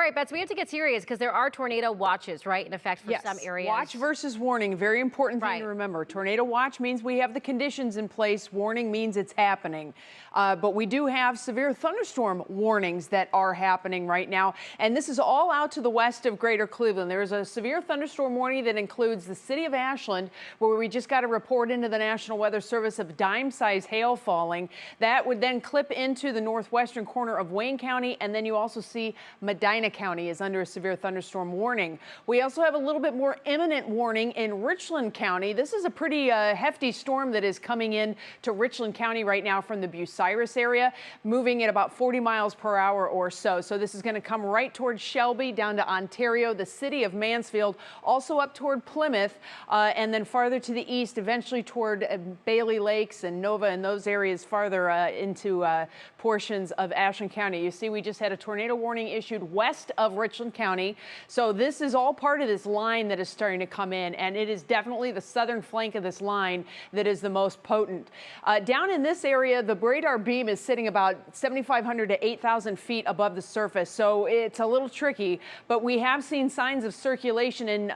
right, Betsy, we have to get serious because there are tornado watches, right, in effect for some areas. Watch versus warning, very important thing to remember. Tornado watch means we have the conditions in place. Warning means it's happening. But we do have severe thunderstorm warnings that are happening right now. And this is all out to the west of greater Cleveland. There's a severe thunderstorm warning that includes the city of Ashland, where we just got a report into the National Weather Service of dime-sized hail falling. That would then clip into the northwestern corner of Wayne County, and then you also see Medina County is under a severe thunderstorm warning. We also have a little bit more imminent warning in Richland County. This is a pretty hefty storm that is coming in to Richland County right now from the Bucyrus area, moving at about 40 miles per hour or so. So this is going to come right towards Shelby, down to Ontario, the city of Mansfield, also up toward Plymouth, and then farther to the east, eventually toward Bailey Lakes and Nova and those areas farther into portions of Ashland County. You see, we just had a tornado warning issued west of Richland County. So this is all part of this line that is starting to come in, and it is definitely the southern flank of this line that is the most potent. Down in this area, the radar beam is sitting about 7,500 to 8,000 feet above the surface, so it's a little tricky, but we have seen signs of circulation in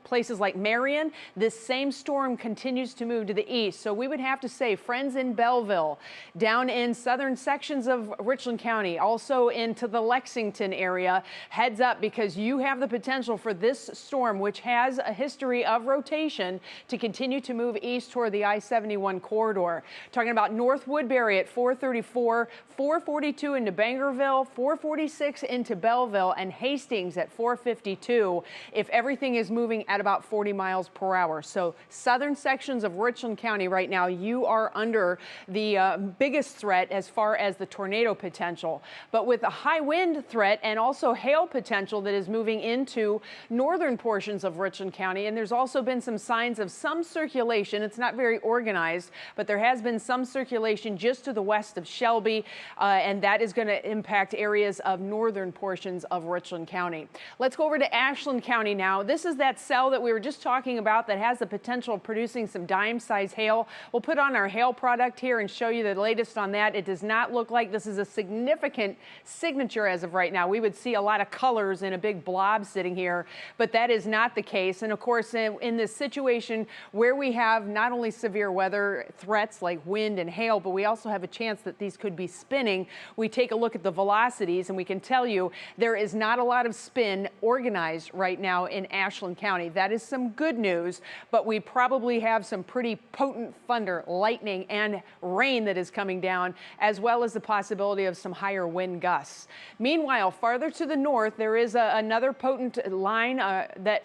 places like Marion. This same storm continues to move to the east, so we would have to say, friends in Belleville, down in southern sections of Richland County, also into the Lexington area, heads up, because you have the potential for this storm, which has a history of rotation, to continue to move east toward the I-71 corridor. Talking about North Woodbury at 434, 442 into Bangerville, 446 into Belleville, and Hastings at 452 if everything is moving at about 40 miles per hour. So southern sections of Richland County right now, you are under the biggest threat as far as the tornado potential. But with a high wind threat and also hail potential that is moving into northern portions of Richland County, and there's also been some signs of some circulation. It's not very organized, but there has been some circulation just to the west of Shelby, and that is going to impact areas of northern portions of Richland County. Let's go over to Ashland County now. This is that cell that we were just talking about that has the potential of producing some dime-sized hail. We'll put on our hail product here and show you the latest on that. It does not look like this is a significant signature as of right now. We would see a lot of colors in a big blob sitting here, but that is not the case. And of course, in this situation where we have not only severe weather threats like wind and hail, but we also have a chance that these could be spinning, we take a look at the velocities and we can tell you there is not a lot of spin organized right now in Ashland County. That is some good news, but we probably have some pretty potent thunder, lightning, and rain that is coming down, as well as the possibility of some higher wind gusts. Meanwhile, farther to the north, there is another potent line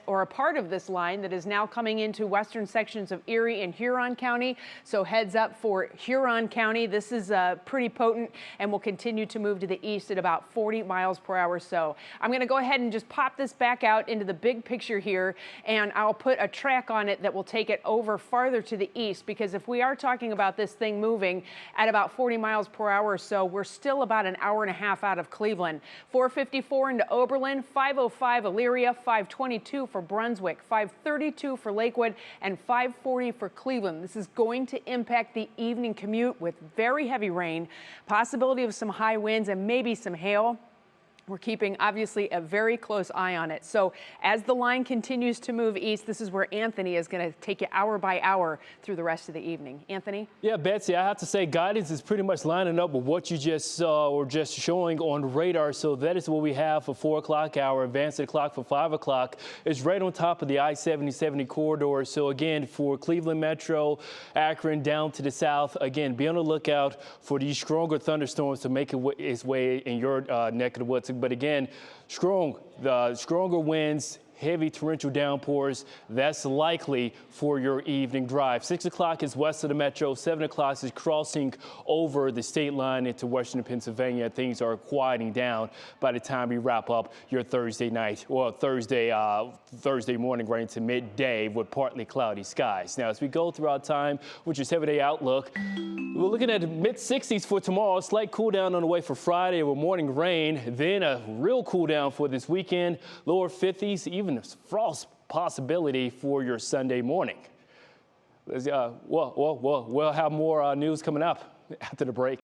or a part of this line that is now coming into western sections of Erie and Huron County. So heads up for Huron County. This is pretty potent and will continue to move to the east at about 40 miles per hour. So I'm going to go ahead and just pop this back out into the big picture here, and I'll put a track on it that will take it over farther to the east, because if we are talking about this thing moving at about 40 miles per hour or so, we're still about an hour and a half out of Cleveland. 454 into Oberlin, 505 Elyria, 522 for Brunswick, 532 for Lakewood, and 540 for Cleveland. This is going to impact the evening commute with very heavy rain, possibility of some high winds, and maybe some hail. We're keeping, obviously, a very close eye on it. So as the line continues to move east, this is where Anthony is going to take you hour by hour through the rest of the evening. Anthony? Yeah, Betsy, I have to say guidance is pretty much lining up with what you just saw or just showing on radar. So that is what we have for 4 o'clock hour. Advance the clock for 5 o'clock. It's right on top of the I-70 corridor. So again, for Cleveland Metro, Akron, down to the south, again, be on the lookout for these stronger thunderstorms to make its way in your neck of the woods. But again, the stronger winds, heavy torrential downpours, that's likely for your evening drive. 6 o'clock is west of the metro. 7 o'clock is crossing over the state line into Western Pennsylvania. Things are quieting down by the time we wrap up your Thursday night, or Thursday morning right into midday with partly cloudy skies. Now, as we go throughout time with your 7-day outlook, we're looking at mid-60s for tomorrow. Slight cool down on the way for Friday with morning rain. Then a real cool down for this weekend. Lower 50s, even a frost possibility for your Sunday morning. We'll have more news coming up after the break.